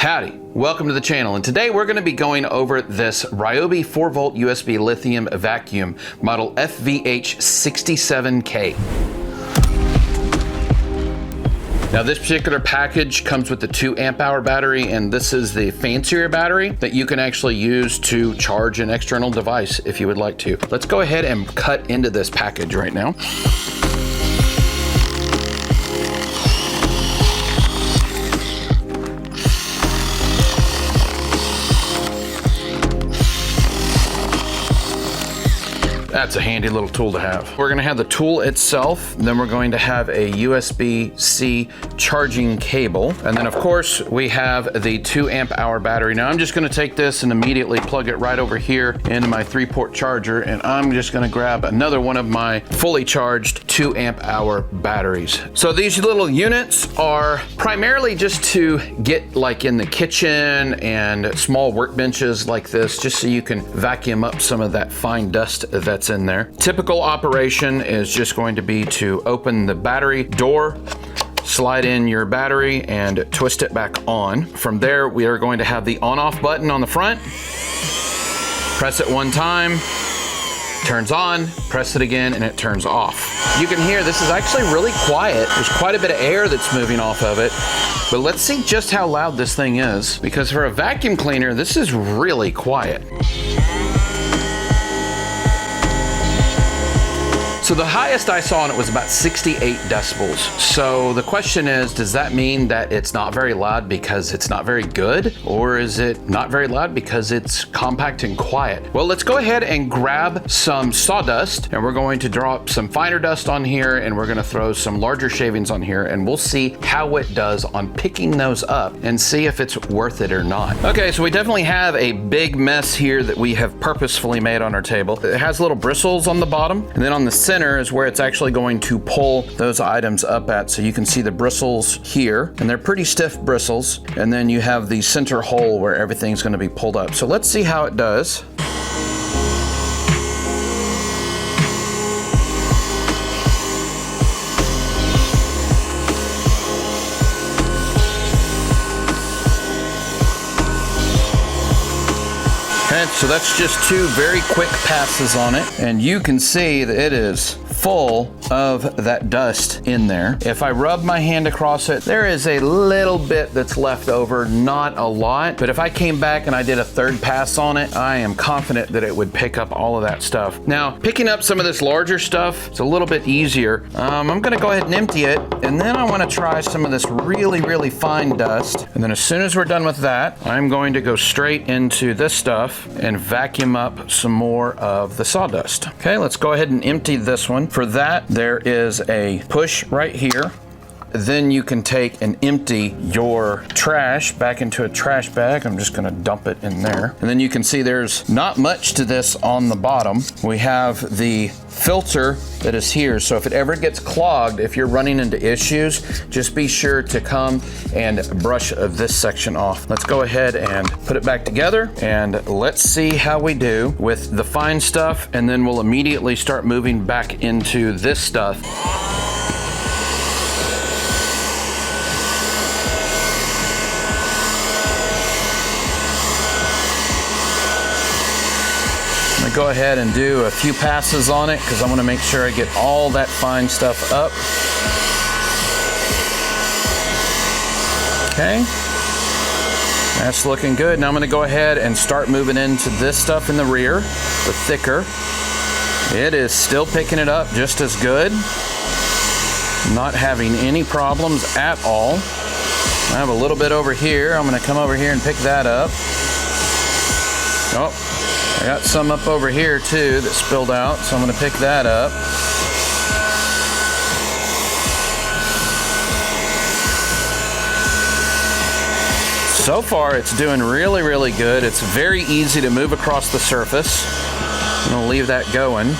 Howdy, welcome to the channel, and today we're going to be going over this RYOBI 4-volt USB Lithium vacuum model FVH67K. Now this particular package comes with the 2 amp hour battery, and this is the fancier battery that you can actually use to charge an external device if you would like to. Let's go ahead and cut into this package right now. That's a handy little tool to have. We're gonna have the tool itself, then we're going to have a USB-C charging cable, and then of course we have the 2 amp hour battery. Now I'm just gonna take this and immediately plug it right over here into my 3-port charger, and I'm just gonna grab another one of my fully charged 2 amp hour batteries. So these little units are primarily just to get like in the kitchen and small workbenches like this, just so you can vacuum up some of that fine dust that's in there. Typical operation is just going to be to open the battery door, slide in your battery, and twist it back on. From there, we are going to have the on-off button on the front. Press it one time, turns on, press it again, and it turns off. You can hear this is actually really quiet. There's quite a bit of air that's moving off of it. But let's see just how loud this thing is, because for a vacuum cleaner, this is really quiet. So the highest I saw on it was about 68 decibels. So the question is, does that mean that it's not very loud because it's not very good? Or is it not very loud because it's compact and quiet? Well, let's go ahead and grab some sawdust, and we're going to drop some finer dust on here, and we're gonna throw some larger shavings on here, and we'll see how it does on picking those up and see if it's worth it or not. Okay, so we definitely have a big mess here that we have purposefully made on our table. It has little bristles on the bottom, and then on the center is where it's actually going to pull those items up at. So you can see the bristles here, and they're pretty stiff bristles. And then you have the center hole where everything's going to be pulled up. So let's see how it does. Okay, so that's just 2 very quick passes on it, and you can see that it is full of that dust in there. If I rub my hand across it, there is a little bit that's left over, not a lot, but if I came back and I did a 3rd pass on it, I am confident that it would pick up all of that stuff. Now, picking up some of this larger stuff, it's a little bit easier. I'm gonna go ahead and empty it, and then I wanna try some of this really, really fine dust. And then as soon as we're done with that, I'm going to go straight into this stuff and vacuum up some more of the sawdust. Okay, let's go ahead and empty this one. For that, there is a push right here. Then you can take and empty your trash back into a trash bag. I'm just gonna dump it in there. And then you can see there's not much to this on the bottom. We have the filter that is here. So if it ever gets clogged, if you're running into issues, just be sure to come and brush this section off. Let's go ahead and put it back together, and let's see how we do with the fine stuff, and then we'll immediately start moving back into this stuff. Go ahead and do a few passes on it because I want to make sure I get all that fine stuff up. Okay, that's looking good. Now I'm going to go ahead and start moving into this stuff in the rear, the thicker. It is still picking it up just as good. Not having any problems at all. I have a little bit over here. I'm going to come over here and pick that up. Oh, I got some up over here too that spilled out, so I'm going to pick that up. So far it's doing really, really good. It's very easy to move across the surface. I'm going to leave that going.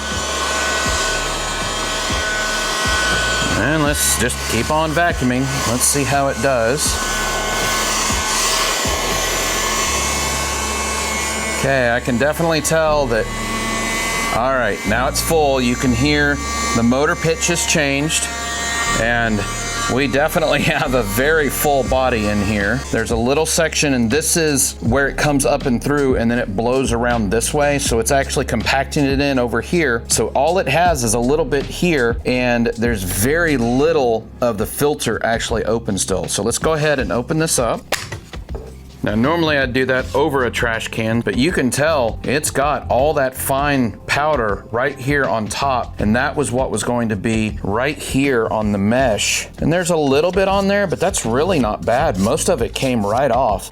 And let's just keep on vacuuming. Let's see how it does. Okay, I can definitely tell that, all right, now it's full. You can hear the motor pitch has changed, and We definitely have a very full body in here. There's a little section, and this is where it comes up and through, and then it blows around this way. So it's actually compacting it in over here. So all it has is a little bit here, and there's very little of the filter actually open still. So let's go ahead and open this up. Now, normally I'd do that over a trash can, but you can tell it's got all that fine powder right here on top, and that was what was going to be right here on the mesh. And there's a little bit on there, but that's really not bad. Most of it came right off.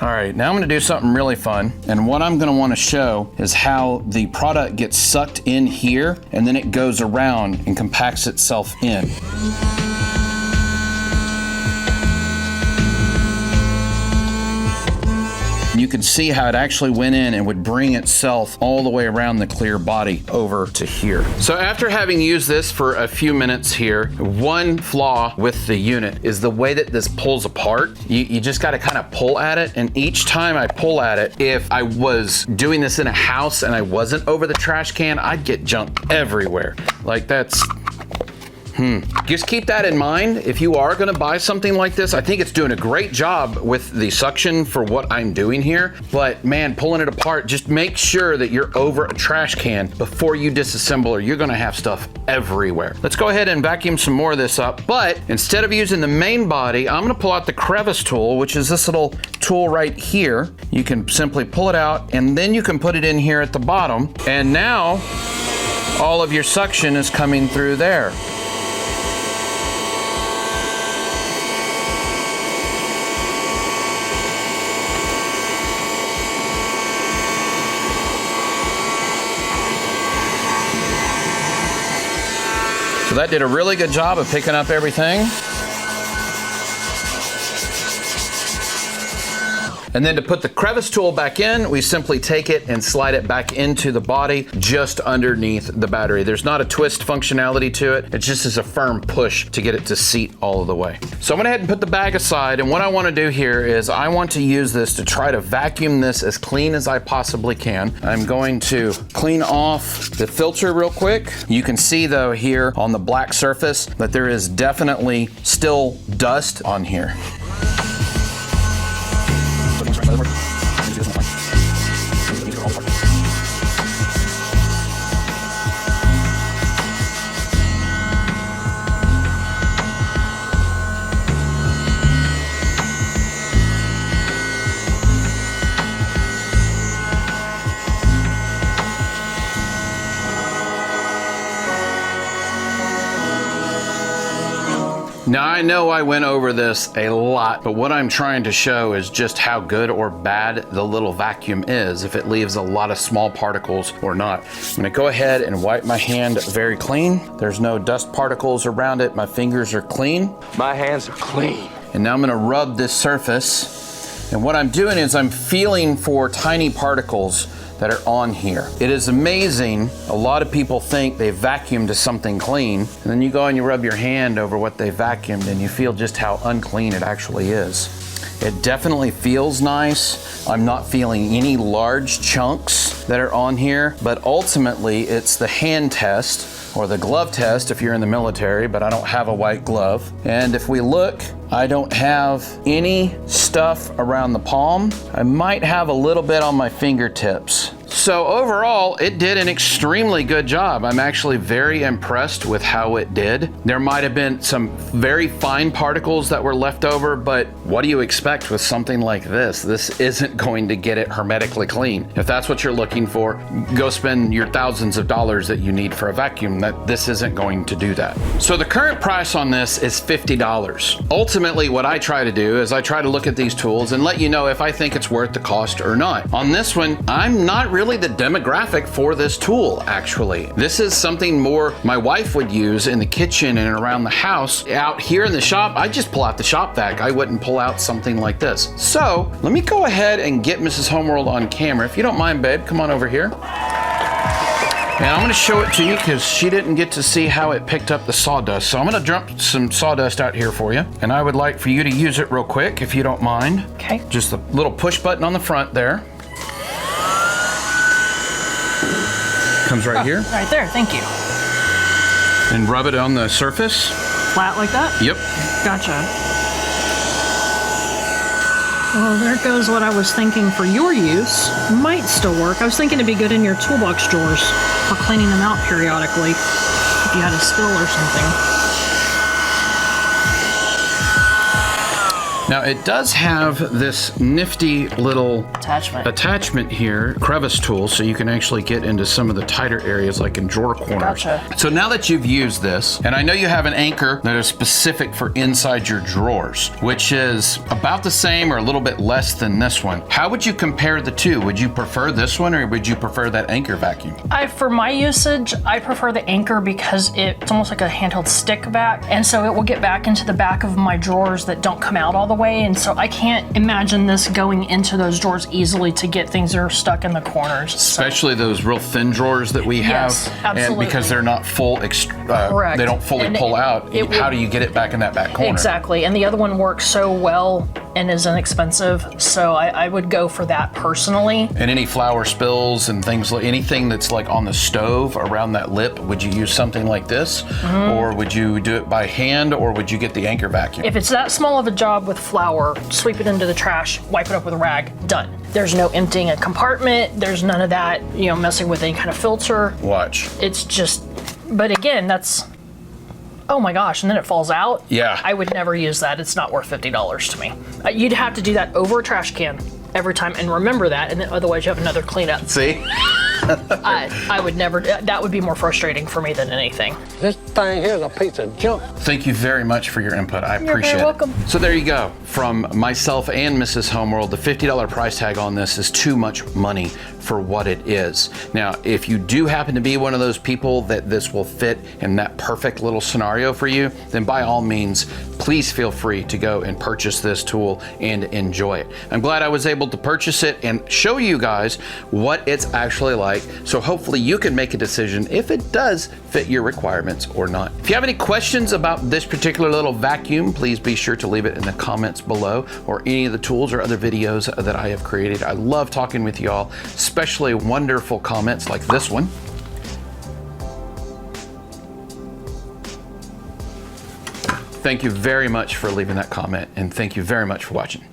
All right, now I'm gonna do something really fun. And what I'm gonna wanna show is how the product gets sucked in here and then it goes around and compacts itself in. You can see how it actually went in and would bring itself all the way around the clear body over to here. So after having used this for a few minutes here, one flaw with the unit is the way that this pulls apart. You just gotta kind of pull at it, and each time I pull at it, if I was doing this in a house and I wasn't over the trash can, I'd get junk everywhere. Like that's, Just keep that in mind. If you are gonna buy something like this, I think it's doing a great job with the suction for what I'm doing here, but man, pulling it apart, just make sure that you're over a trash can before you disassemble or you're gonna have stuff everywhere. Let's go ahead and vacuum some more of this up, but instead of using the main body, I'm gonna pull out the Crevice tool, which is this little tool right here. You can simply pull it out and then you can put it in here at the bottom, and now all of your suction is coming through there. So that did a really good job of picking up everything. And then to put the Crevice tool back in, we simply take it and slide it back into the body just underneath the battery. There's not a twist functionality to it. It just is a firm push to get it to seat all of the way. So I went ahead and put the bag aside, and what I want to do here is I want to use this to try to vacuum this as clean as I possibly can. I'm going to clean off the filter real quick. You can see though here on the black surface that there is definitely still dust on here. Now I know I went over this a lot, but what I'm trying to show is just how good or bad the little vacuum is, if it leaves a lot of small particles or not. I'm gonna go ahead and wipe my hand very clean. There's no dust particles around it. My fingers are clean. My hands are clean. And now I'm gonna rub this surface. And what I'm doing is I'm feeling for tiny particles that are on here. It is amazing. A lot of people think they vacuumed something clean, and then you go and you rub your hand over what they vacuumed and you feel just how unclean it actually is. It definitely feels nice. I'm not feeling any large chunks that are on here, but ultimately it's the hand test or the glove test if you're in the military, but I don't have a white glove. And if we look, I don't have any stuff around the palm. I might have a little bit on my fingertips. So overall, it did an extremely good job. I'm actually very impressed with how it did. There might have been some very fine particles that were left over, but what do you expect with something like this? This isn't going to get it hermetically clean. If that's what you're looking for, go spend your thousands of dollars that you need for a vacuum. This isn't going to do that. So the current price on this is $50. Ultimately, what I try to do is I try to look at these tools and let you know if I think it's worth the cost or not. On this one, I'm not really the demographic for this tool, actually. This is something more my wife would use in the kitchen and around the house. Out here in the shop, I just pull out the shop vac. I wouldn't pull out something like this. So let me go ahead and get Mrs. Homeworld on camera. If you don't mind, babe, come on over here. And I'm gonna show it to you because she didn't get to see how it picked up the sawdust. So I'm gonna dump some sawdust out here for you. And I would like for you to use it real quick, if you don't mind. Okay. Just the little push button on the front there. Comes right here. Right there, thank you. And rub it on the surface. Flat like that? Yep. Gotcha. Well, there goes what I was thinking for your use. Might still work. I was thinking it'd be good in your toolbox drawers for cleaning them out periodically if you had a spill or something. Now it does have this nifty little attachment here, crevice tool, so you can actually get into some of the tighter areas like in drawer corners. Gotcha. So now that you've used this, and I know you have an anchor that is specific for inside your drawers, which is about the same or a little bit less than this one. How would you compare the two? Would you prefer this one or would you prefer that anchor vacuum? For my usage, I prefer the anchor because it's almost like a handheld stick vac, and so it will get back into the back of my drawers that don't come out all the way, and so I can't imagine this going into those drawers easily to get things that are stuck in the corners. Especially those real thin drawers that we have. Yes, absolutely. And because they're not full, correct. They don't fully pull out. How do you get it back in that back corner? Exactly, and the other one works so well and is inexpensive, so I would go for that personally. And any flour spills and things, like anything that's like on the stove around that lip, would you use something like this? Or would you do it by hand, or would you get the anchor vacuum? If it's that small of a job with flour, sweep it into the trash, wipe it up with a rag, done. There's no emptying a compartment, there's none of that, messing with any kind of filter. Watch. It's just, but again, that's, oh my gosh, and then it falls out? Yeah. I would never use that. It's not worth $50 to me. You'd have to do that over a trash can every time, and remember that, and then otherwise you have another cleanup. See? I would never, that would be more frustrating for me than anything. This thing here is a piece of junk. Thank you very much for your input. I appreciate it. You're very welcome. So there you go. From myself and Mrs. Homeworld, the $50 price tag on this is too much money for what it is. Now, if you do happen to be one of those people that this will fit in that perfect little scenario for you, then by all means, please feel free to go and purchase this tool and enjoy it. I'm glad I was able to purchase it and show you guys what it's actually like, so hopefully you can make a decision if it does fit your requirements or not. If you have any questions about this particular little vacuum, please be sure to leave it in the comments below, or any of the tools or other videos that I have created. I love talking with y'all, especially wonderful comments like this one. Thank you very much for leaving that comment, and thank you very much for watching.